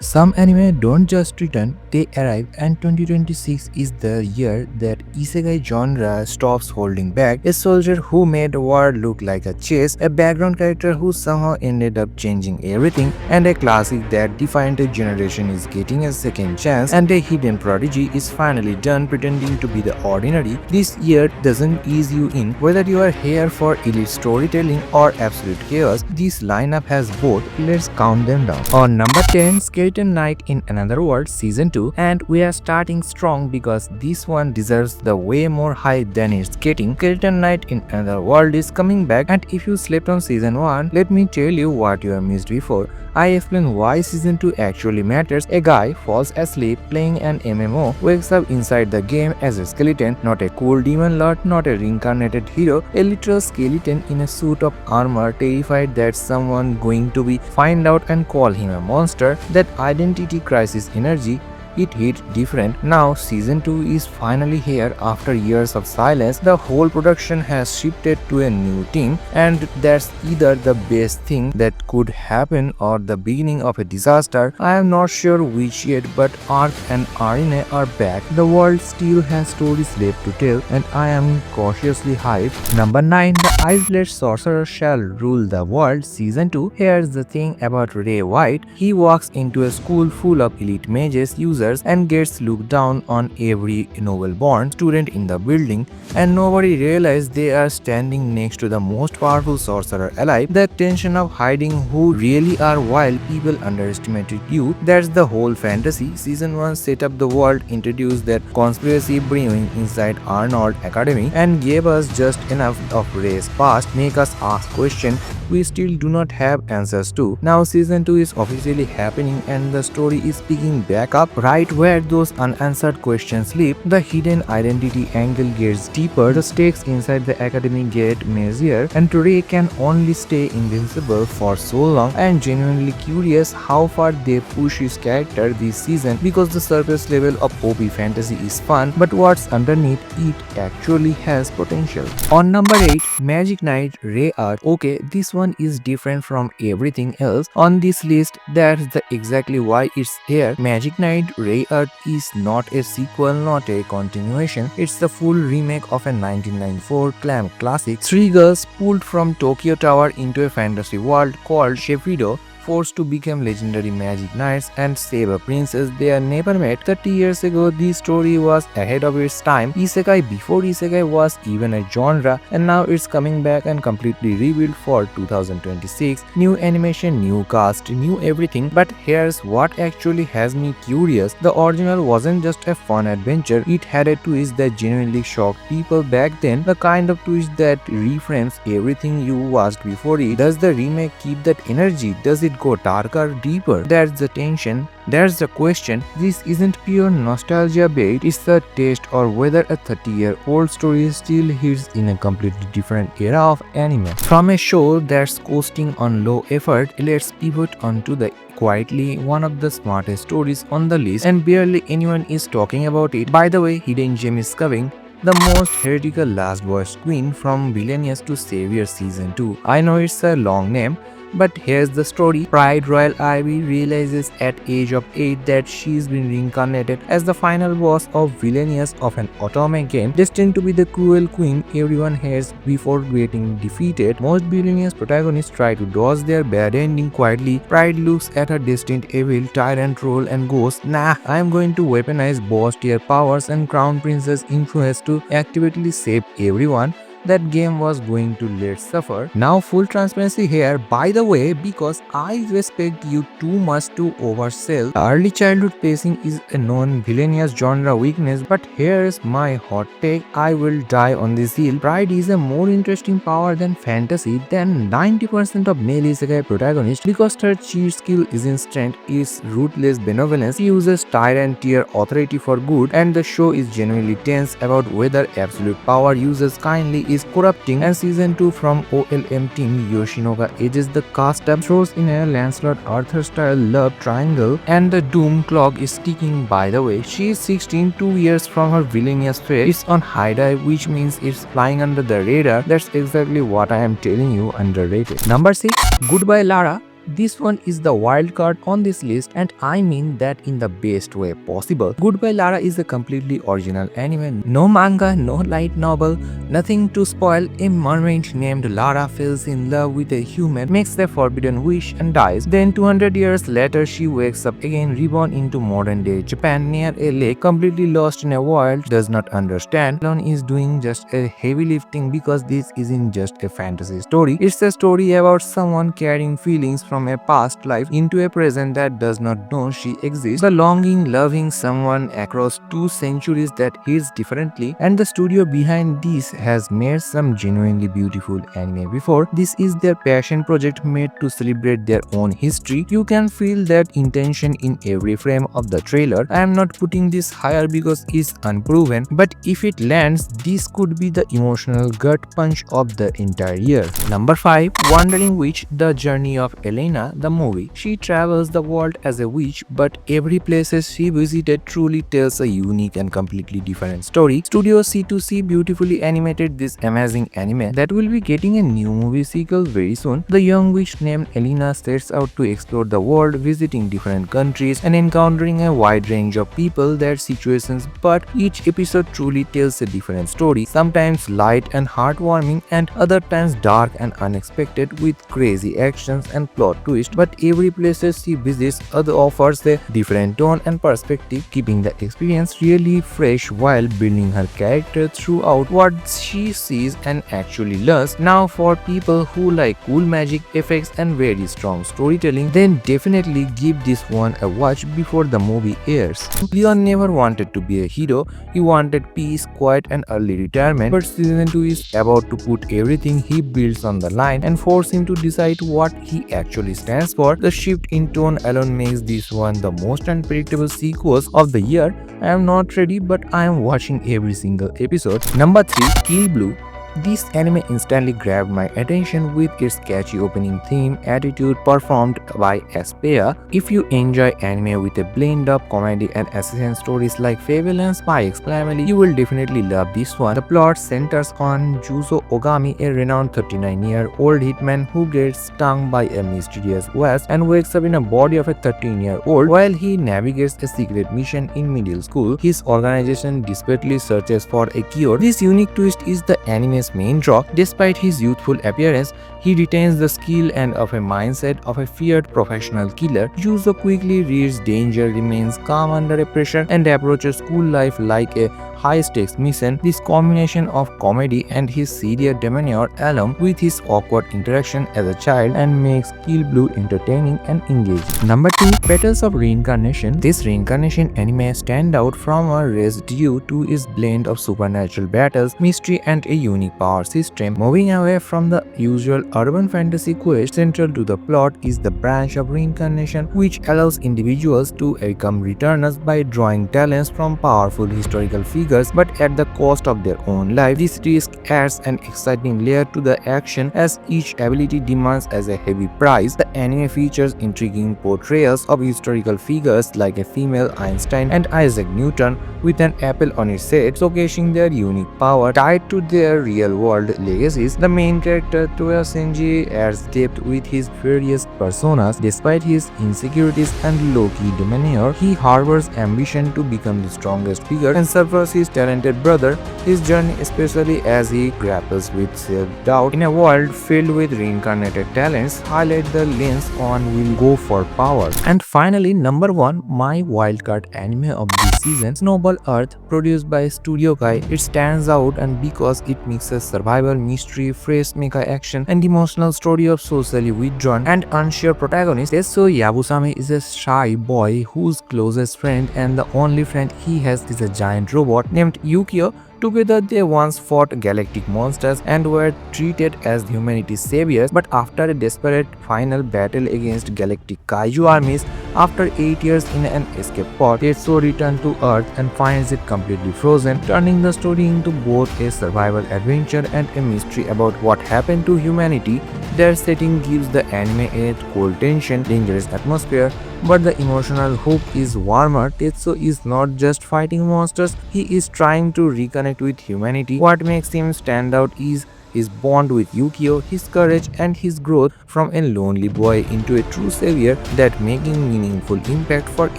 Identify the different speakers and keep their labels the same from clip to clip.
Speaker 1: Some anime don't just return, they arrive, and 2026 is the year that Isekai genre stops holding back. A soldier who made war look like a chase, a background character who somehow ended up changing everything, and a classic that defined a generation is getting a second chance, and a hidden prodigy is finally done pretending to be the ordinary. This year doesn't ease you in whether you are here for elite storytelling or absolute chaos. This lineup has both. Let's count them down. On number 10, Skeleton Knight in Another World Season 2, and we are starting strong because this one deserves the way more hype than it's getting. Skeleton Knight in Another World is coming back, and if you slept on Season 1, let me tell you what you have missed before. I explain why Season 2 actually matters. A guy falls asleep playing an MMO, wakes up inside the game as a skeleton, not a cool demon lord, not a reincarnated hero, a literal skeleton in a suit of armor, terrified that someone going to be find out and call him a monster. That identity crisis energy, it hit different. Now season 2 is finally here after years of silence. The whole production has shifted to a new team, and that's either the best thing that could happen or the beginning of a disaster. I am not sure which yet, but Arc and Arine are back. The world still has stories left to tell, and I am cautiously hyped. Number 9, The Ice-Blade Sorcerer Shall Rule the World Season 2. Here's the thing about Ray White. He walks into a school full of elite mages, users, and gets looked down on every noble-born student in the building, and nobody realizes they are standing next to the most powerful sorcerer alive. The tension of hiding who really are while people underestimated you, that's the whole fantasy. Season 1 set up the world, introduced that conspiracy brewing inside Arnold Academy, and gave us just enough of Ray's past, make us ask questions we still do not have answers to. Now season 2 is officially happening, and the story is picking back up right where those unanswered questions sleep. The hidden identity angle gets deeper, the stakes inside the academy get messier, and Ray can only stay invincible for so long. I am genuinely curious how far they push his character this season, because the surface level of OP fantasy is fun, but what's underneath it actually has potential. On number 8, Magic Knight Ray Art. Okay, this one is different from everything else on this list. That's exactly why it's here. Magic Knight Ray Art is not a sequel, not a continuation. It's the full remake of a 1994 clamp classic. Three girls pulled from Tokyo Tower into a fantasy world called Sheffido, forced to become legendary magic knights and save a princess they never met. 30 years ago, this story was ahead of its time. Isekai before Isekai was even a genre, and now it's coming back and completely rebuilt for 2026. New animation, new cast, new everything. But here's what actually has me curious. The original wasn't just a fun adventure, it had a twist that genuinely shocked people back then. The kind of twist that reframes everything you watched before it. Does the remake keep that energy? Does it go darker, deeper? That's the tension. That's the question. This isn't pure nostalgia bait, it's a test or whether a 30-year-old story still hits in a completely different era of anime. From a show that's coasting on low effort, let's pivot onto the quietly one of the smartest stories on the list, and barely anyone is talking about it. By the way, Hidden Gem is coming. The most heretical last voice queen from Villainous to Savior Season 2. I know it's a long name, but here's the story. Pride Royal Ivy realizes at age of 8 that she's been reincarnated as the final boss of Villainous of an otome game, destined to be the cruel queen everyone hates before getting defeated. Most Villainous protagonists try to dodge their bad ending quietly. Pride looks at her destined evil tyrant role and goes, nah, I'm going to weaponize boss tier powers and crown princess influence to actively save everyone that game was going to let suffer. Now full transparency here, by the way, because I respect you too much to oversell. Early childhood pacing is a non-villainous genre weakness, but here's my hot take. I will die on this hill. Pride is a more interesting power than fantasy than 90% of male isekai protagonists, because her cheat skill isn't strength, it's ruthless benevolence. She uses tyrant tier authority for good, and the show is genuinely tense about whether absolute power uses kindly is corrupting. And season 2 from OLM team Yoshinoga edges the cast up, throws in a Lancelot Arthur style love triangle, and the doom clock is ticking. By the way, she is 16, 2 years from her villainous fate. It's on high dive, which means it's flying under the radar. That's exactly what I am telling you, underrated. Number 6, Goodbye Lara. this one is the wild card on this list, and I mean that in the best way possible. Goodbye Lara is a completely original anime. No manga, no light novel, nothing to spoil. A mermaid named Lara falls in love with a human, makes a forbidden wish and dies. Then 200 years later she wakes up again, reborn into modern day Japan near a lake, completely lost in a world does not understand. Alone is doing just a heavy lifting because this isn't just a fantasy story. It's a story about someone carrying feelings from a past life into a present that does not know she exists. The longing, loving someone across 2 centuries that hits differently, and the studio behind this has made some genuinely beautiful anime before. This is their passion project made to celebrate their own history. You can feel that intention in every frame of the trailer. I am not putting this higher because it's unproven, but if it lands, this could be the emotional gut punch of the entire year. Number 5. Wandering Witch: The Journey of Elena, the movie. She travels the world as a witch, but every place she visited truly tells a unique and completely different story. Studio C2C beautifully animated this amazing anime that will be getting a new movie sequel very soon. The young witch named Elena sets out to explore the world, visiting different countries and encountering a wide range of people, their situations, but each episode truly tells a different story, sometimes light and heartwarming and other times dark and unexpected with crazy actions and plot twists. But every place she visits offers a different tone and perspective, keeping the experience really fresh while building her character throughout what she sees and actually learns. Now for people who like cool magic effects and very strong storytelling, then definitely give this one a watch before the movie airs. Leon never wanted to be a hero, he wanted peace, quiet and early retirement, but season 2 is about to put everything he builds on the line and force him to decide what he actually stands for. The shift in tone alone makes this one the most unpredictable sequels of the year. I am not ready, but I am watching every single episode. Number 3. Kill Blue. This anime instantly grabbed my attention with its catchy opening theme, attitude performed by Aspea. If you enjoy anime with a blend of comedy and assassin stories like Fable and Spy X Family, you will definitely love this one. The plot centers on Juzo Ogami, a renowned 39-year-old hitman who gets stung by a mysterious wasp and wakes up in a body of a 13-year-old. While he navigates a secret mission in middle school, his organization desperately searches for a cure. This unique twist is the anime's main draw. Despite his youthful appearance, he retains the skill and of a mindset of a feared professional killer. Yuzo quickly reads danger, remains calm under pressure, and approaches school life like a high-stakes mission. This combination of comedy and his serious demeanor, along with his awkward interaction as a child, and makes Kill Blue entertaining and engaging. Number 2. Petals of Reincarnation. This reincarnation anime stands out from a race due to its blend of supernatural battles, mystery, and a unique power system. Moving away from the usual urban fantasy quest, central to the plot is the branch of reincarnation, which allows individuals to become returners by drawing talents from powerful historical figures, but at the cost of their own life. This risk adds an exciting layer to the action as each ability demands as a heavy price. The anime features intriguing portrayals of historical figures like a female Einstein and Isaac Newton with an apple on its head, showcasing their unique power tied to their real-world legacies. The main character, Toya Senji, adds depth with his various personas. Despite his insecurities and low-key demeanor, he harbors ambition to become the strongest figure and suffers his talented brother. His journey, especially as he grapples with self-doubt in a world filled with reincarnated talents, highlight the lens on will go for power. And finally, number 1, my wildcard anime of this season, Snowball Earth, produced by Studio Kai. It stands out and because it mixes survival, mystery, fresh mecha action, and emotional story of socially withdrawn and unsure protagonist. Tetsuo Yabusame is a shy boy whose closest friend and the only friend he has is a giant robot named Yukio. Together, they once fought galactic monsters and were treated as humanity's saviors, but after a desperate final battle against galactic kaiju armies, after 8 years in an escape pod, Tetsuo returns to Earth and finds it completely frozen, turning the story into both a survival adventure and a mystery about what happened to humanity. Their setting gives the anime a cold tension, dangerous atmosphere, but the emotional hook is warmer. Tetsuo is not just fighting monsters, he is trying to reconnect with humanity. What makes him stand out is his bond with Yukio, his courage, and his growth from a lonely boy into a true savior that making meaningful impact for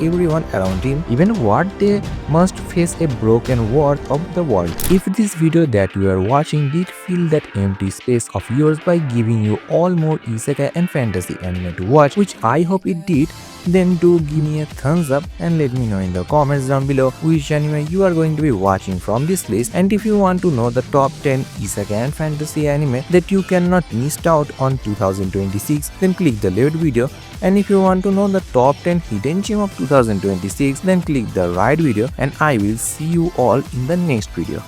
Speaker 1: everyone around him, even what they must face a broken world of the world. If this video that you are watching did fill that empty space of yours by giving you all more isekai and fantasy anime to watch, which I hope it did, then do give me a thumbs up and let me know in the comments down below which anime you are going to be watching from this list. And if you want to know the top 10 isekai and fantasy anime that you cannot miss out on 2026, then click the left video. And if you want to know the top 10 hidden gem of 2026, then click the right video, and I will see you all in the next video.